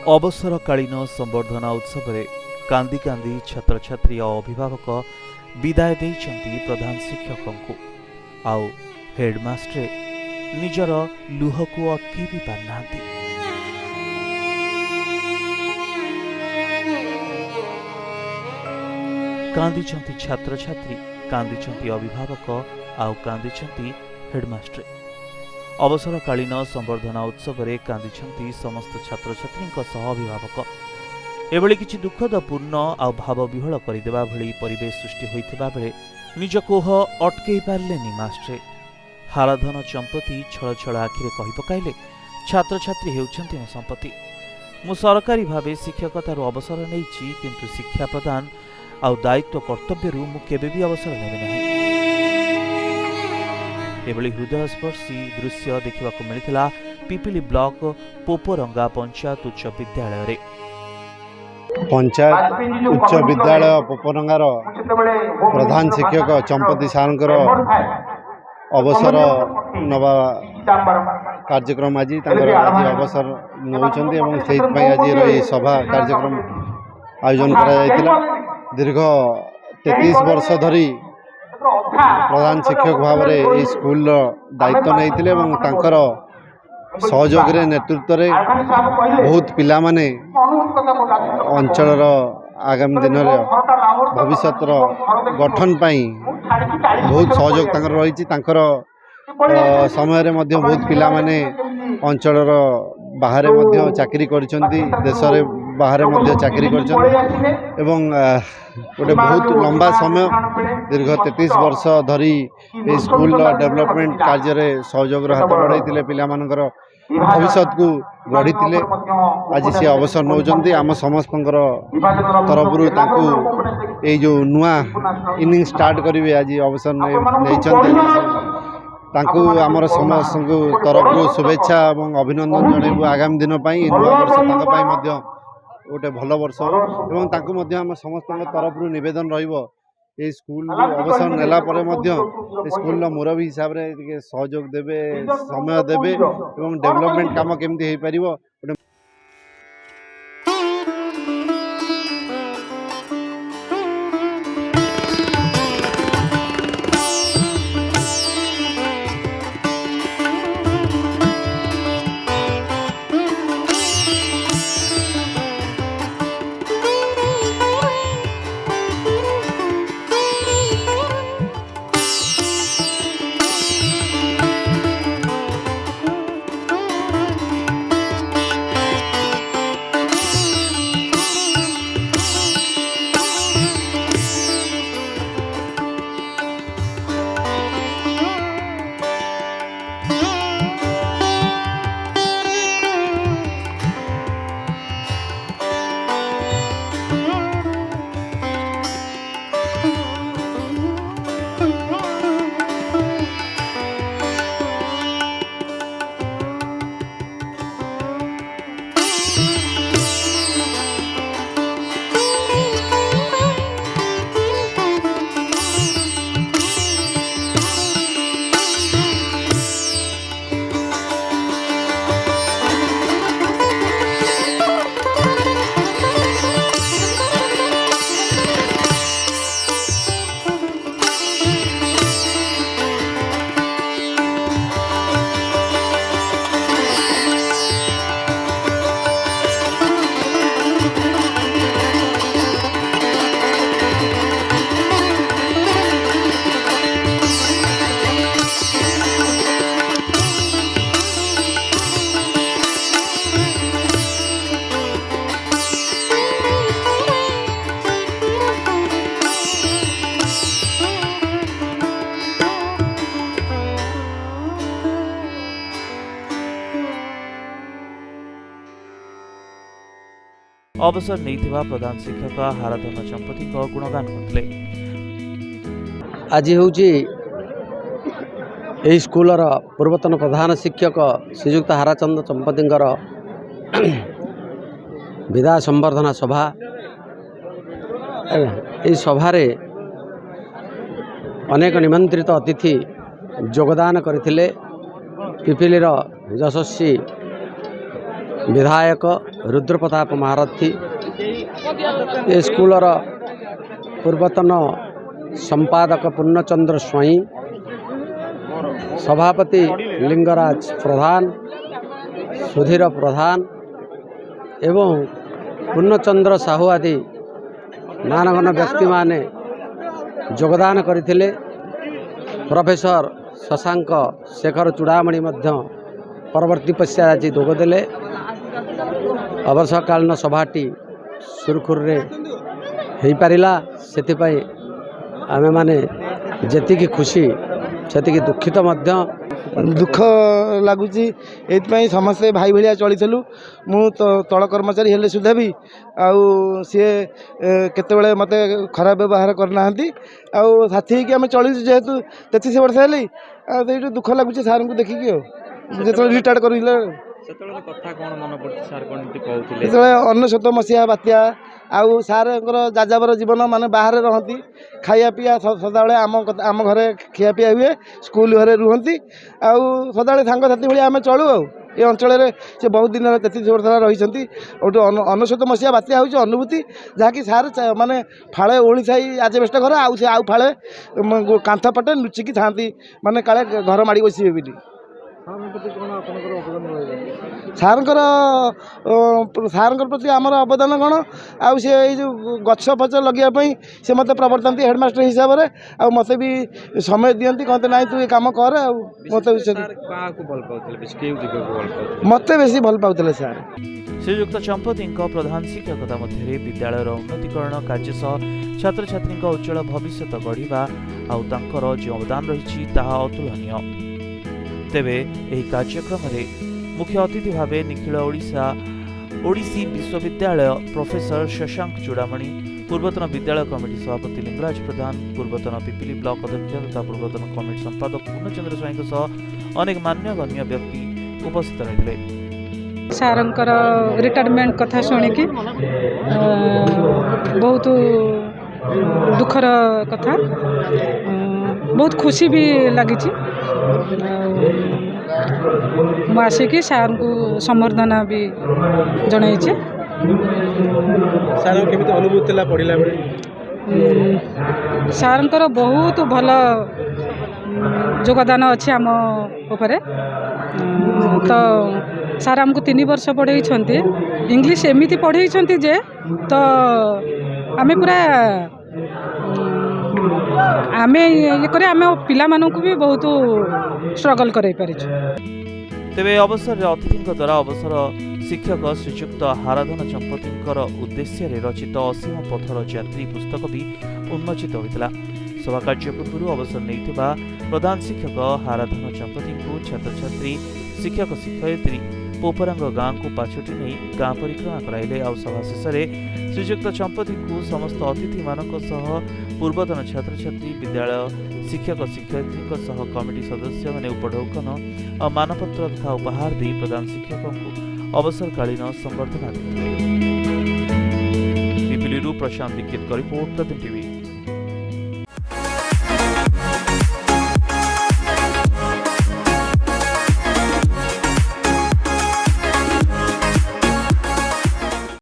अवसरकालीन संबर्धना उत्सव में कांदी कांदी छात्र छात्री और अभिभावक विदाय देइछंती प्रधान शिक्षक को आउ हेडमास्टर निजर लुह को अटकी भी पारना। कांदिछंती छात्र छात्री, कांदिछंती अभिभावक आउ कांदिछंती हेडमास्टर। अवसरकालीन संबर्धना उत्सव में कांदिछंती समस्त छात्र छात्री सह अभिभावक। एभली किछि दुखदपूर्ण आ भाव विहल करदेवा भली परिवेश सृष्टि होइथिबा बेले निज कोह अटकई पारलेनी मास्टर। हाराधन चंपती छल छल आखिरे कहि पकाइले छात्र छात्री हेउछंती मो संपत्ति। मु सरकारी भावे शिक्षकतार अवसर नेइछि, किंतु शिक्षा प्रदान आ दायित्व कर्तव्यरू मु केबे भी अवसर नेबे नाही। एभली हृदयस्पर्शी दृश्य देखा मिलता पिपिली ब्लॉक पोपरंगा पंचायत उच्च विद्यालय। पंचायत उच्च विद्यालय पोपरंगार प्रधान शिक्षक चंपती सारंकर अवसर नवा कार्यक्रम आज अवसर नौकरी आज सभा कार्यक्रम आयोजन करा। दीर्घ 33 वर्ष धरी प्रधान शिक्षक भाव में स्कूल दायित्व नहीं सहयोग नेतृत्व में बहुत पिला माने अंचल आगामी दिन भविष्य गठन पाई बहुत सहयोग रही। समय बहुत पिला माने अंचल बाहर चाकरी कर देश बाहर चाकरी कर गोटे बहुत लंबा समय दीर्घ 33 वर्ष धरी स्कूल डेवलपमेंट कार्य सहयोग हाथ बढ़ाई पिला भविष्य को गढ़ी आज सी अवसर नौकरी आम समस्त तरफ ये जो नुआ इनिंग स्टार्ट करेंगे आज अवसर नहीं आमर समस्त तरफ शुभेच्छा और अभिनंदन जनइबू आगामी दिन नुआ वर्ष गोटे भल वर्ष और आम समस्त तरफ निवेदन ये स्कूल अवसर नेला स्कूल मुरबी हिसाब से सहयोग देवे समय देवे और डेवलपमेंट काम केमती हो पार। अवसर नहीं प्रधान शिक्षक हाराधन चंपती गुणगान करते। आज हूँ ଏହି ସ୍କୁଲର ପୂର୍ବତନ ପ୍ରଧାନ ଶିକ୍ଷକ ଶ୍ରୀଯୁକ୍ତ ହାରାଚନ୍ଦ୍ର ଚମ୍ପତିଙ୍କର ବିଦାୟ ସମ୍ବର୍ଦ୍ଧନା ସଭା। ଏହି ସଭାରେ ଅନେକ ନିମନ୍ତ୍ରିତ ଅତିଥି ଯୋଗଦାନ କରିଥିଲେ। ପିପିଲିର ଯଶସ୍ୱୀ ବିଧାୟକ ରୁଦ୍ରପ୍ରତାପ ମହାରଥୀ, ଏ ସ୍କୁଲର ପୂର୍ବତନ ସମ୍ପାଦକ ପୂର୍ଣ୍ଣଚନ୍ଦ୍ର ସ୍ୱାଇଁ, ସଭାପତି ଲିଙ୍ଗରାଜ ପ୍ରଧାନ, ସୁଧୀର ପ୍ରଧାନ ଏବଂ ପୂର୍ଣ୍ଣଚନ୍ଦ୍ର ସାହୁ ଆଦି ନାନାଗଣ୍ୟ ବ୍ୟକ୍ତିମାନେ ଯୋଗଦାନ କରିଥିଲେ। ପ୍ରଫେସର ଶଶାଙ୍କ ଶେଖର ଚୂଡ଼ାମଣି ମଧ୍ୟ ପରବର୍ତ୍ତୀ ପଶ୍ଚାତ ଆଜି ଯୋଗଦେଲେ। ଅବସରକାଳୀନ ସଭାଟି ସୁରୁଖୁରୁରେ ହୋଇପାରିଲା। ସେଥିପାଇଁ ଆମେମାନେ ଯେତିକି ଖୁସି ସେତିକି ଦୁଃଖିତ ମଧ୍ୟ। ଦୁଃଖ ଲାଗୁଛି ଏଇଥିପାଇଁ ସମସ୍ତେ ଭାଇ ଭଳିଆ ଚଳିଥିଲୁ। ମୁଁ ତଳ କର୍ମଚାରୀ ହେଲେ ସୁଦ୍ଧା ବି ଆଉ ସିଏ କେତେବେଳେ ମୋତେ ଖରାପ ବ୍ୟବହାର କରିନାହାନ୍ତି। ଆଉ ସାଥି ହେଇକି ଆମେ ଚଳିଛୁ ଯେହେତୁ 33 ବର୍ଷ ହେଲି, ଆଉ ସେଇଠୁ ଦୁଃଖ ଲାଗୁଛି ସାର୍ଙ୍କୁ ଦେଖିକି। ଆଉ ଯେତେବେଳେ ରିଟାୟାର୍ଡ଼ କରିଥିଲେ ସେତେବେଳେ କଥା କ'ଣ ମନେ ପଡ଼ୁଛି? ସାର୍ କ'ଣ ଏମିତି କହୁଥିଲେ? ଯେତେବେଳେ 1999 ମସିହା ବାତ୍ୟା, ଆଉ ସାର୍ଙ୍କର ଯାଯାବର ଜୀବନ, ମାନେ ବାହାରେ ରହନ୍ତି, ଖାଇବା ପିଇବା ସଦାବେଳେ ଆମ ଘରେ ଖିଆ ପିଆ ହୁଏ, ସ୍କୁଲ ଘରେ ରୁହନ୍ତି, ଆଉ ସଦାବେଳେ ସାଙ୍ଗସାଥି ଭଳି ଆମେ ଚଳୁ। ଆଉ ଏ ଅଞ୍ଚଳରେ ସେ ବହୁତ ଦିନ 33 ବର୍ଷ ହେଲା ରହିଛନ୍ତି। ଗୋଟେ 1999 ମସିହା ବାତ୍ୟା ହେଉଛି ଅନୁଭୂତି, ଯାହାକି ସାର୍ ମାନେ ଫାଳେ ଓଳିଶାଇ ଆଜବେଷ୍ଟ ଘର, ଆଉ ସେ ଆଉ ଫାଳେ କାନ୍ଥ ପଟେ ଲୁଚିକି ଥାଆନ୍ତି, ମାନେ କାଳେ ଘର ମାଡ଼ି ବସିବେ ବୋଲି। ସାର୍ଙ୍କର ପ୍ରତି ଆମର ଅବଦାନ କ'ଣ? ଆଉ ସେ ଏଇ ଯେଉଁ ଗଛ ଫଛ ଲଗାଇବା ପାଇଁ ସେ ମୋତେ ପ୍ରବର୍ତ୍ତାନ୍ତି ହେଡ଼ମାଷ୍ଟର ହିସାବରେ, ଆଉ ମୋତେ ବି ସମୟ ଦିଅନ୍ତି, କହନ୍ତି ନାଇଁ ତୁ ଏ କାମ କର। ଆଉ ମୋତେ ମୋତେ ବେଶୀ ଭଲ ପାଉଥିଲେ ସାର୍। ଶ୍ରୀଯୁକ୍ତ ଚମ୍ପତିଙ୍କ ପ୍ରଧାନ ଶିକ୍ଷକତା ମଧ୍ୟରେ ବିଦ୍ୟାଳୟର ଉନ୍ନତିକରଣ କାର୍ଯ୍ୟ ସହ ଛାତ୍ରଛାତ୍ରୀଙ୍କ ଉଜ୍ଜଳ ଭବିଷ୍ୟତ ଗଢ଼ିବା ଆଉ ତାଙ୍କର ଯେଉଁ ଅବଦାନ ରହିଛି ତାହା ଅତୁଳନୀୟ। ତେବେ ଏହି କାର୍ଯ୍ୟକ୍ରମରେ ମୁଖ୍ୟ ଅତିଥି ଭାବେ ନିଖିଳ ଓଡ଼ିଶୀ ବିଶ୍ୱବିଦ୍ୟାଳୟ ପ୍ରଫେସର ଶଶାଙ୍କ ଚୂଡ଼ାମଣି, ପୂର୍ବତନ ବିଦ୍ୟାଳୟ କମିଟି ସଭାପତି ଲିଙ୍ଗରାଜ ପ୍ରଧାନ, ପୂର୍ବତନ ପିପିଲି ବ୍ଲକ ଅଧ୍ୟକ୍ଷ ତଥା ପୂର୍ବତନ କମିଟି ସମ୍ପାଦକ ପୂର୍ଣ୍ଣଚନ୍ଦ୍ର ସ୍ୱାଇଁଙ୍କ ସହ ଅନେକ ମାନ୍ୟଗଣ୍ୟ ବ୍ୟକ୍ତି ଉପସ୍ଥିତ ରହିଥିଲେ। ସାର୍ଙ୍କର ରିଟାୟାରମେଣ୍ଟ କଥା ଶୁଣିକି ବହୁତ ଦୁଃଖର କଥା, ବହୁତ ଖୁସି ବି ଲାଗିଛି। ମୁଁ ଆସିକି ସାର୍ଙ୍କୁ ସମ୍ବର୍ଦ୍ଧନା ବି ଜଣାଇଛି। ସାର୍ କେମିତି ଅନୁଭୂତି ଥିଲା ପଢ଼ିଲା ବେଳେ? ସାର୍ଙ୍କର ବହୁତ ଭଲ ଯୋଗଦାନ ଅଛି ଆମ ଉପରେ। ତ ସାର୍ ଆମକୁ 3 ବର୍ଷ ପଢ଼େଇଛନ୍ତି। ଇଂଲିଶ ଏମିତି ପଢ଼େଇଛନ୍ତି ଯେ ତ ଆମେ ପୁରା ଆମେ ଇଏ କରି ଆମେ ପିଲାମାନଙ୍କୁ ବି ବହୁତ ଷ୍ଟ୍ରଗଲ୍ କରାଇ ପାରିଛୁ। ତେବେ ଅବସରରେ ଅତିଥିଙ୍କ ଦ୍ୱାରା ଅବସର ଶିକ୍ଷକ ଶ୍ରୀଯୁକ୍ତ ହାରାଧନ ଚମ୍ପତିଙ୍କର ଉଦ୍ଦେଶ୍ୟରେ ରଚିତ ଅସୀମ ପଥର ଯାତ୍ରୀ ପୁସ୍ତକ ବି ଉନ୍ମୋଚିତ ହୋଇଥିଲା। ସଭା କାର୍ଯ୍ୟ ପୂର୍ବରୁ ଅବସର ନେଇଥିବା ପ୍ରଧାନ ଶିକ୍ଷକ ହାରାଧନ ଚମ୍ପତିଙ୍କୁ ଛାତ୍ରଛାତ୍ରୀ, ଶିକ୍ଷକ ଶିକ୍ଷୟିତ୍ରୀ पोपरांग गाँ को पाछोटी नहीं गाँ परिक्रमा कराइले। आ सभा शेष में श्रीजुक्त चंपती को समस्त अतिथि मानक सह पूर्वतन छात्र छात्री विद्यालय शिक्षक शिक्षयित्री कमिटी सदस्य माने उपढौकन और मानपत्र तथा उपहार दे प्रधान शिक्षकों को अवसरकालीन संबर्धना देते। पिपिलिरू प्रशांत विकेत का रिपोर्ट प्रतिदिन टीवी।